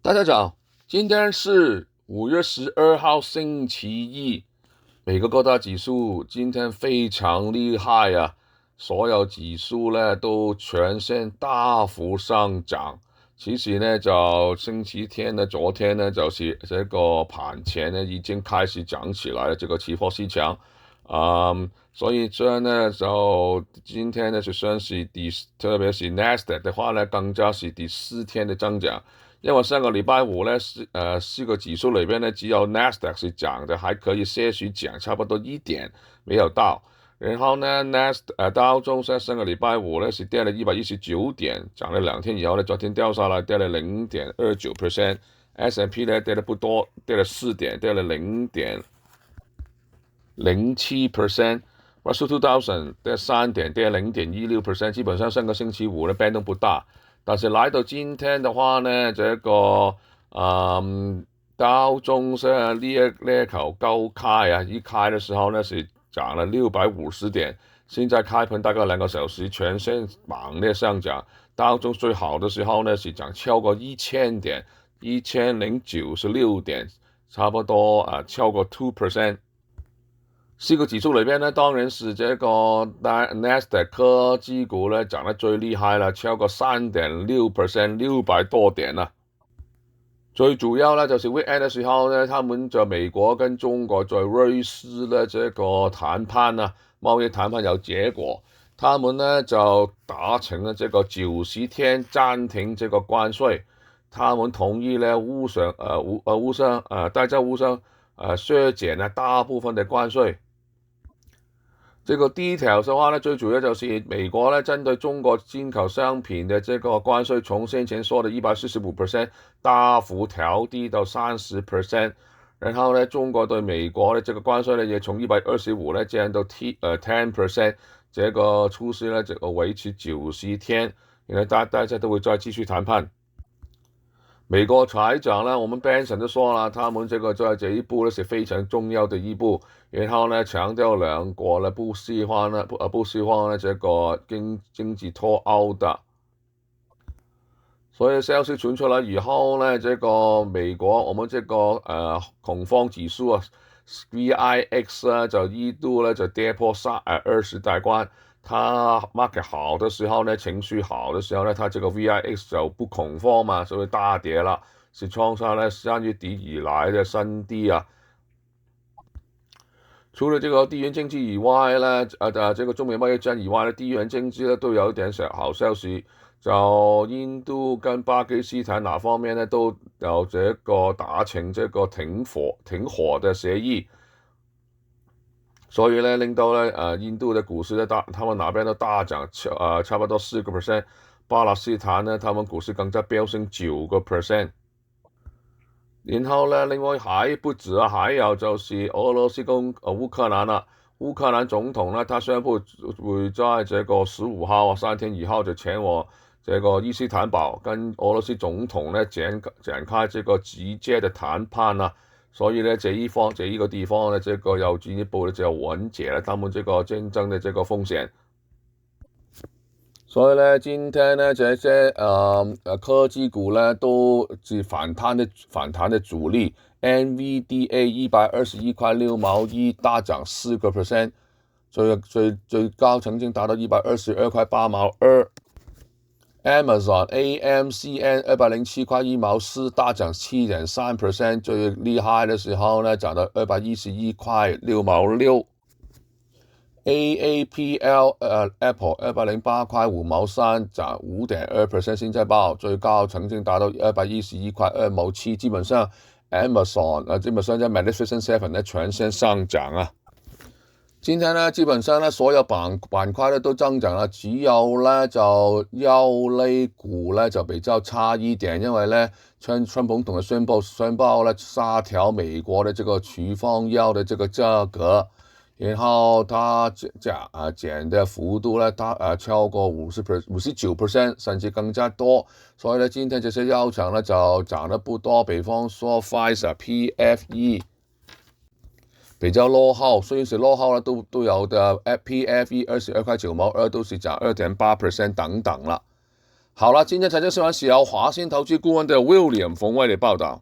大家早，今天是5月12号星期一。每个各大指数今天非常厉害啊，所有指数呢都全线大幅上涨。其實呢，就星期天呢，昨天呢，就是這個盤前呢已經開始漲起來了，這個期貨市場。所以這呢就今天呢就算是特別是 Nasdaq 的話呢，更加是第4天的增長。因為上個禮拜五呢，四個指數裏邊呢，只有 Nasdaq 是漲的，還可以些許漲，差不多1點沒有到。然後呢道瓊斯上個禮拜五呢是跌了119點，漲了2天以後呢，昨天掉下來跌了0.29%。S&P 呢跌得不多，跌了4點，跌了0.07%。Russell 2000跌3點，跌0.16%。基本上上個星期五呢變動不大。但是來到今天的話呢，這個道瓊斯呢一口高開啊，一開的時候呢是漲了650點，現在開盤大概2個小時，全線猛烈上漲。道瓊最好的時候呢是漲超過1000點，1096點，差不多超過2%。四個指數裏邊呢，當然是這個 Nasdaq 科技股呢漲得最厲害啦，超過3.6%， 600多點啦。最主要呢，就是 weekend 的時候呢，他們就美國跟中國在瑞士呢這個談判啊，貿易談判有結果，他們呢就達成了這個90天暫停這個關稅，他們同意呢大家互相削減了大部分的關稅。這個 details 的話呢，最主要就是美國呢針對中國進口商品的這個關稅從先前說的145%大幅調低到30%，然後呢中國對美國的這個關稅呢也從125呢降到10%，這個措施呢這個維持90天，因為大家都會再繼續談判。美國財長呢，我們 Benson 都說了，他們這個在這一步呢是非常重要的一步，然後呢強調兩國呢不希望呢這個經濟脫歐的。所以消息傳出來以後呢，這個美國我們這個恐慌指數啊 VIX 呢就一度呢就跌破20大關。它 market 好的時候呢，情緒好的時候呢，它這個 VIX 就不恐慌嘛，所以大跌了，是創下呢3月底以來的新低啊。除了這個地緣政治以外呢，這個中美貿易戰以外呢，地緣政治呢都有一點好消息，就印度跟巴基斯坦那方面呢都有這個達成這個停火的協議。所以呢，令到呢印度的股市呢他們那邊都大漲，差不多4%。巴勒斯坦呢，他們股市更加飆升9%。然後呢，另外還不止啊，還有就是俄羅斯跟烏克蘭啦。烏克蘭總統呢，他宣布會在這個15號3天以後就前往這個伊斯坦堡，跟俄羅斯總統呢展開這個直接的談判啦。所以呢，這一個地方呢，這個要進一步的就緩解了他們這個戰爭的這個風險。所以呢，今天呢，這些科技股呢都是反彈的主力。NVDA 121.6毛1大漲4%，最高曾經達到122.8毛2。Amazon AMCN 207.1毛4大漲7.3%，最厲害的時候呢漲到211.6毛6。AAPL Apple 208.5毛3漲5.2%，現在報最高曾經達到211.2毛7，基本上 Amazon 基本上在 Magnificent Seven 呢全線上漲啊。今天呢，基本上呢，所有板塊呢都增長了，只有呢就藥類股呢就比較差一點，因為呢川普總統宣布呢下調美國的這個處方藥的這個價格，然後它減的幅度呢，超過59%，甚至更加多，所以呢，今天這些藥廠呢就漲得不多，比方說 Pfizer、PFE。比較落後，雖然是落後了，都有的 PFE 22.9毛2都是漲2.8% 等等了。好了，今天财经新闻是由华信投资顾问的 William 冯威嚟報道。